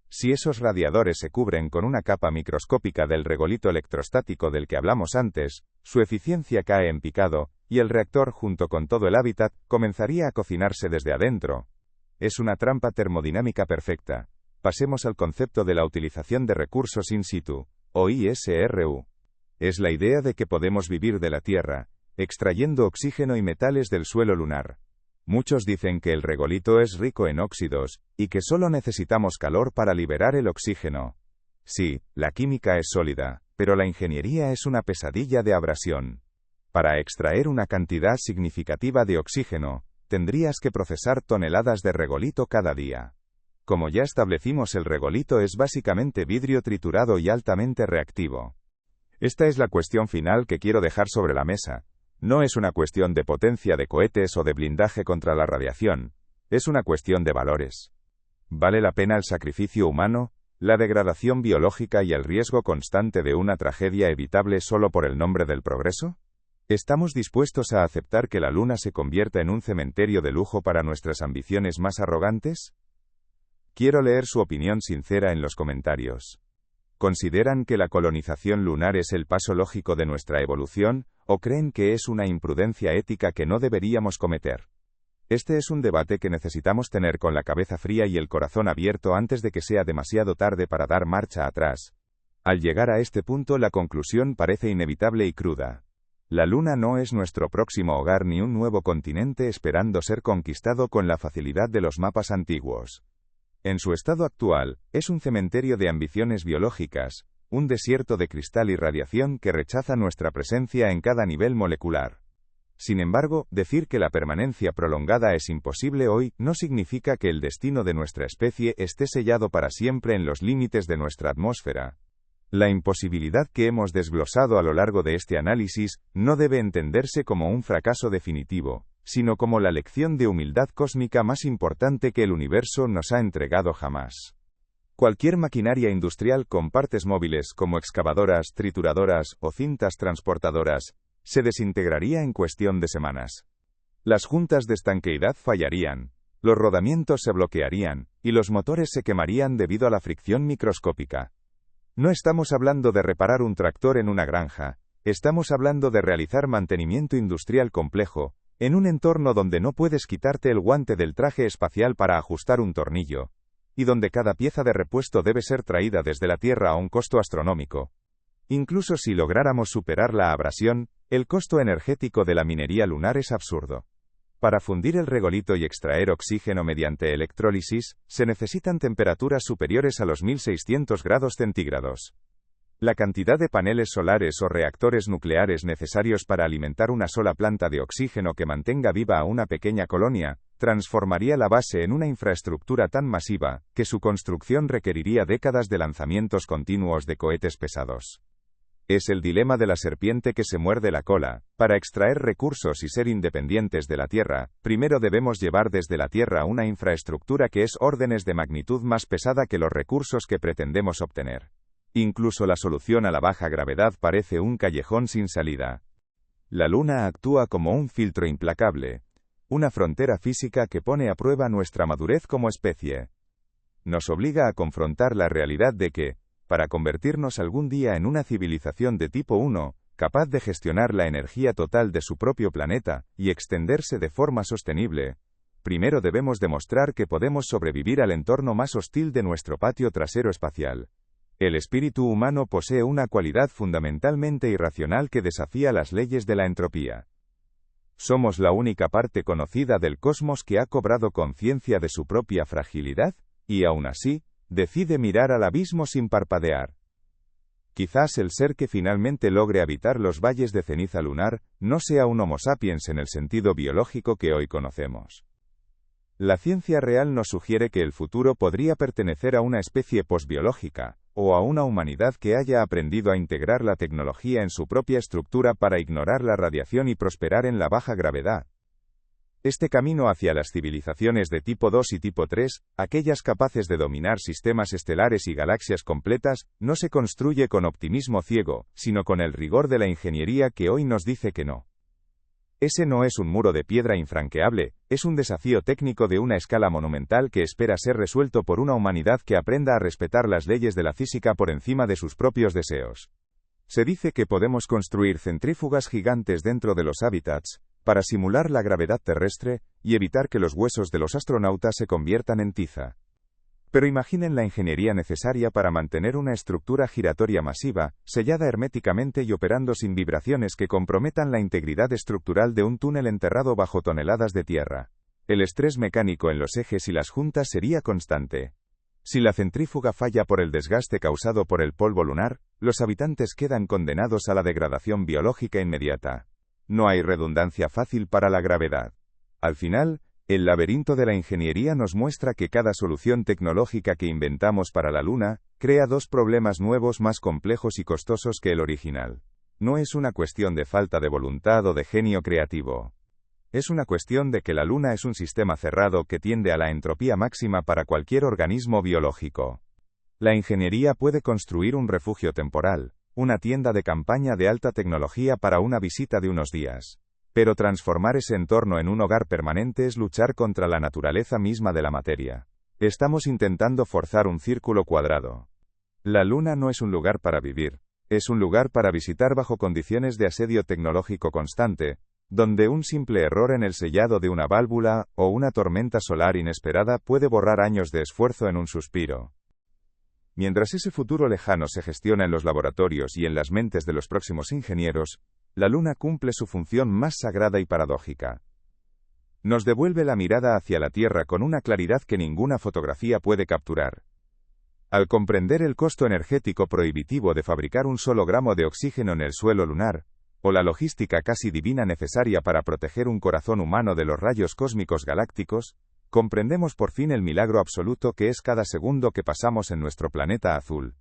Si esos radiadores se cubren con una capa microscópica del regolito electrostático del que hablamos antes, su eficiencia cae en picado, y el reactor junto con todo el hábitat, comenzaría a cocinarse desde adentro. Es una trampa termodinámica perfecta. Pasemos al concepto de la utilización de recursos in situ, o ISRU. Es la idea de que podemos vivir de la Tierra, extrayendo oxígeno y metales del suelo lunar. Muchos dicen que el regolito es rico en óxidos, y que solo necesitamos calor para liberar el oxígeno. Sí, la química es sólida, pero la ingeniería es una pesadilla de abrasión. Para extraer una cantidad significativa de oxígeno, tendrías que procesar toneladas de regolito cada día. Como ya establecimos, el regolito es básicamente vidrio triturado y altamente reactivo. Esta es la cuestión final que quiero dejar sobre la mesa. No es una cuestión de potencia de cohetes o de blindaje contra la radiación, es una cuestión de valores. ¿Vale la pena el sacrificio humano, la degradación biológica y el riesgo constante de una tragedia evitable solo por el nombre del progreso? ¿Estamos dispuestos a aceptar que la Luna se convierta en un cementerio de lujo para nuestras ambiciones más arrogantes? Quiero leer su opinión sincera en los comentarios. ¿Consideran que la colonización lunar es el paso lógico de nuestra evolución, o creen que es una imprudencia ética que no deberíamos cometer? Este es un debate que necesitamos tener con la cabeza fría y el corazón abierto antes de que sea demasiado tarde para dar marcha atrás. Al llegar a este punto, la conclusión parece inevitable y cruda. La Luna no es nuestro próximo hogar ni un nuevo continente esperando ser conquistado con la facilidad de los mapas antiguos. En su estado actual, es un cementerio de ambiciones biológicas, un desierto de cristal y radiación que rechaza nuestra presencia en cada nivel molecular. Sin embargo, decir que la permanencia prolongada es imposible hoy no significa que el destino de nuestra especie esté sellado para siempre en los límites de nuestra atmósfera. La imposibilidad que hemos desglosado a lo largo de este análisis no debe entenderse como un fracaso definitivo, sino como la lección de humildad cósmica más importante que el universo nos ha entregado jamás. Cualquier maquinaria industrial con partes móviles como excavadoras, trituradoras o cintas transportadoras, se desintegraría en cuestión de semanas. Las juntas de estanqueidad fallarían, los rodamientos se bloquearían, y los motores se quemarían debido a la fricción microscópica. No estamos hablando de reparar un tractor en una granja, estamos hablando de realizar mantenimiento industrial complejo, en un entorno donde no puedes quitarte el guante del traje espacial para ajustar un tornillo, y donde cada pieza de repuesto debe ser traída desde la Tierra a un costo astronómico. Incluso si lográramos superar la abrasión, el costo energético de la minería lunar es absurdo. Para fundir el regolito y extraer oxígeno mediante electrólisis, se necesitan temperaturas superiores a los 1600 grados centígrados. La cantidad de paneles solares o reactores nucleares necesarios para alimentar una sola planta de oxígeno que mantenga viva a una pequeña colonia, transformaría la base en una infraestructura tan masiva, que su construcción requeriría décadas de lanzamientos continuos de cohetes pesados. Es el dilema de la serpiente que se muerde la cola. Para extraer recursos y ser independientes de la Tierra, primero debemos llevar desde la Tierra una infraestructura que es órdenes de magnitud más pesada que los recursos que pretendemos obtener. Incluso la solución a la baja gravedad parece un callejón sin salida. La Luna actúa como un filtro implacable, una frontera física que pone a prueba nuestra madurez como especie. Nos obliga a confrontar la realidad de que, para convertirnos algún día en una civilización de tipo 1, capaz de gestionar la energía total de su propio planeta, y extenderse de forma sostenible, primero debemos demostrar que podemos sobrevivir al entorno más hostil de nuestro patio trasero espacial. El espíritu humano posee una cualidad fundamentalmente irracional que desafía las leyes de la entropía. ¿Somos la única parte conocida del cosmos que ha cobrado conciencia de su propia fragilidad? Y aún así, decide mirar al abismo sin parpadear. Quizás el ser que finalmente logre habitar los valles de ceniza lunar, no sea un Homo sapiens en el sentido biológico que hoy conocemos. La ciencia real nos sugiere que el futuro podría pertenecer a una especie posbiológica, o a una humanidad que haya aprendido a integrar la tecnología en su propia estructura para ignorar la radiación y prosperar en la baja gravedad. Este camino hacia las civilizaciones de tipo 2 y tipo 3, aquellas capaces de dominar sistemas estelares y galaxias completas, no se construye con optimismo ciego, sino con el rigor de la ingeniería que hoy nos dice que no. Ese no es un muro de piedra infranqueable, es un desafío técnico de una escala monumental que espera ser resuelto por una humanidad que aprenda a respetar las leyes de la física por encima de sus propios deseos. Se dice que podemos construir centrífugas gigantes dentro de los hábitats, para simular la gravedad terrestre, y evitar que los huesos de los astronautas se conviertan en tiza. Pero imaginen la ingeniería necesaria para mantener una estructura giratoria masiva, sellada herméticamente y operando sin vibraciones que comprometan la integridad estructural de un túnel enterrado bajo toneladas de tierra. El estrés mecánico en los ejes y las juntas sería constante. Si la centrífuga falla por el desgaste causado por el polvo lunar, los habitantes quedan condenados a la degradación biológica inmediata. No hay redundancia fácil para la gravedad. Al final, el laberinto de la ingeniería nos muestra que cada solución tecnológica que inventamos para la Luna, crea dos problemas nuevos más complejos y costosos que el original. No es una cuestión de falta de voluntad o de genio creativo. Es una cuestión de que la Luna es un sistema cerrado que tiende a la entropía máxima para cualquier organismo biológico. La ingeniería puede construir un refugio temporal, una tienda de campaña de alta tecnología para una visita de unos días. Pero transformar ese entorno en un hogar permanente es luchar contra la naturaleza misma de la materia. Estamos intentando forzar un círculo cuadrado. La Luna no es un lugar para vivir, es un lugar para visitar bajo condiciones de asedio tecnológico constante, donde un simple error en el sellado de una válvula, o una tormenta solar inesperada puede borrar años de esfuerzo en un suspiro. Mientras ese futuro lejano se gestiona en los laboratorios y en las mentes de los próximos ingenieros, la Luna cumple su función más sagrada y paradójica. Nos devuelve la mirada hacia la Tierra con una claridad que ninguna fotografía puede capturar. Al comprender el costo energético prohibitivo de fabricar un solo gramo de oxígeno en el suelo lunar, o la logística casi divina necesaria para proteger un corazón humano de los rayos cósmicos galácticos, comprendemos por fin el milagro absoluto que es cada segundo que pasamos en nuestro planeta azul.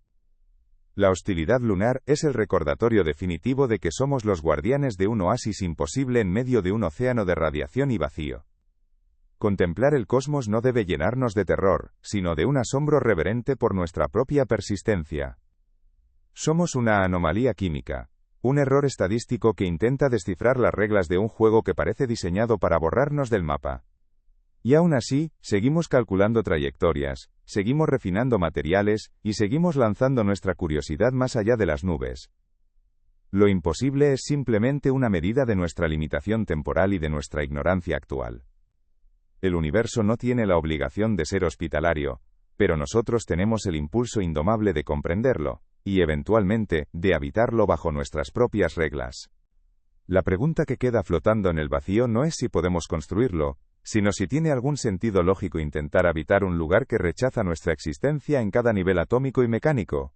La hostilidad lunar es el recordatorio definitivo de que somos los guardianes de un oasis imposible en medio de un océano de radiación y vacío. Contemplar el cosmos no debe llenarnos de terror, sino de un asombro reverente por nuestra propia persistencia. Somos una anomalía química, un error estadístico que intenta descifrar las reglas de un juego que parece diseñado para borrarnos del mapa. Y aún así, seguimos calculando trayectorias, seguimos refinando materiales, y seguimos lanzando nuestra curiosidad más allá de las nubes. Lo imposible es simplemente una medida de nuestra limitación temporal y de nuestra ignorancia actual. El universo no tiene la obligación de ser hospitalario, pero nosotros tenemos el impulso indomable de comprenderlo, y eventualmente, de habitarlo bajo nuestras propias reglas. La pregunta que queda flotando en el vacío no es si podemos construirlo, sino si tiene algún sentido lógico intentar habitar un lugar que rechaza nuestra existencia en cada nivel atómico y mecánico.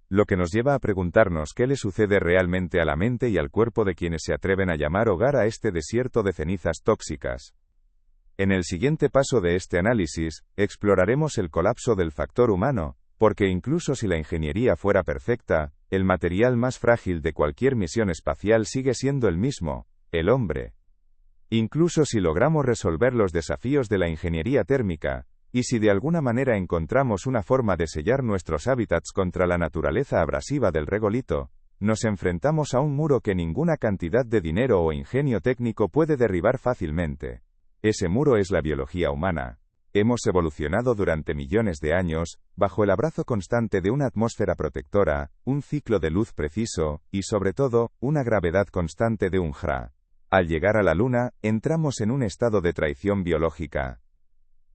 Lo que nos lleva a preguntarnos qué le sucede realmente a la mente y al cuerpo de quienes se atreven a llamar hogar a este desierto de cenizas tóxicas. En el siguiente paso de este análisis, exploraremos el colapso del factor humano, porque incluso si la ingeniería fuera perfecta, el material más frágil de cualquier misión espacial sigue siendo el mismo, el hombre. Incluso si logramos resolver los desafíos de la ingeniería térmica, y si de alguna manera encontramos una forma de sellar nuestros hábitats contra la naturaleza abrasiva del regolito, nos enfrentamos a un muro que ninguna cantidad de dinero o ingenio técnico puede derribar fácilmente. Ese muro es la biología humana. Hemos evolucionado durante millones de años, bajo el abrazo constante de una atmósfera protectora, un ciclo de luz preciso, y sobre todo, una gravedad constante de un JRA. Al llegar a la Luna, entramos en un estado de traición biológica.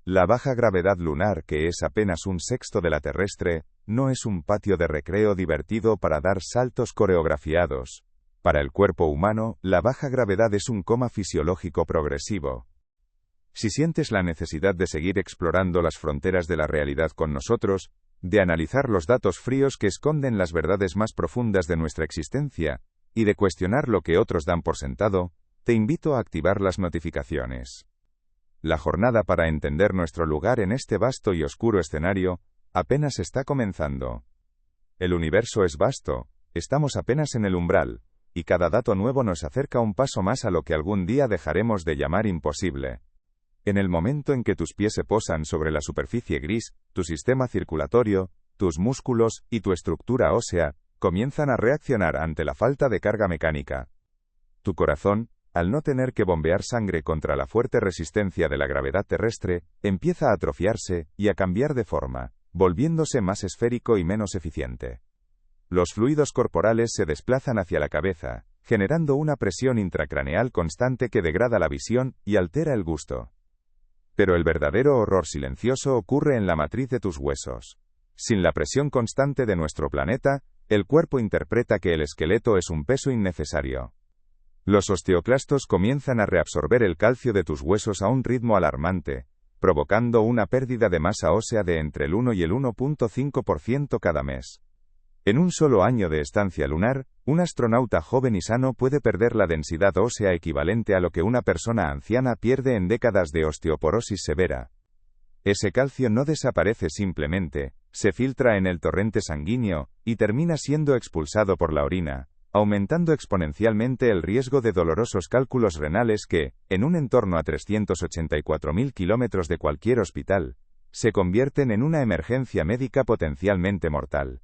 La baja gravedad lunar, que es apenas un sexto de la terrestre, no es un patio de recreo divertido para dar saltos coreografiados. Para el cuerpo humano, la baja gravedad es un coma fisiológico progresivo. Si sientes la necesidad de seguir explorando las fronteras de la realidad con nosotros, de analizar los datos fríos que esconden las verdades más profundas de nuestra existencia, y de cuestionar lo que otros dan por sentado, te invito a activar las notificaciones. La jornada para entender nuestro lugar en este vasto y oscuro escenario, apenas está comenzando. El universo es vasto, estamos apenas en el umbral, y cada dato nuevo nos acerca un paso más a lo que algún día dejaremos de llamar imposible. En el momento en que tus pies se posan sobre la superficie gris, tu sistema circulatorio, tus músculos y tu estructura ósea comienzan a reaccionar ante la falta de carga mecánica. Tu corazón, al no tener que bombear sangre contra la fuerte resistencia de la gravedad terrestre, empieza a atrofiarse y a cambiar de forma, volviéndose más esférico y menos eficiente. Los fluidos corporales se desplazan hacia la cabeza, generando una presión intracraneal constante que degrada la visión y altera el gusto. Pero el verdadero horror silencioso ocurre en la matriz de tus huesos. Sin la presión constante de nuestro planeta, el cuerpo interpreta que el esqueleto es un peso innecesario. Los osteoclastos comienzan a reabsorber el calcio de tus huesos a un ritmo alarmante, provocando una pérdida de masa ósea de entre el 1 y el 1.5% cada mes. En un solo año de estancia lunar, un astronauta joven y sano puede perder la densidad ósea equivalente a lo que una persona anciana pierde en décadas de osteoporosis severa. Ese calcio no desaparece simplemente, se filtra en el torrente sanguíneo, y termina siendo expulsado por la orina, aumentando exponencialmente el riesgo de dolorosos cálculos renales que, en un entorno a 384.000 kilómetros de cualquier hospital, se convierten en una emergencia médica potencialmente mortal.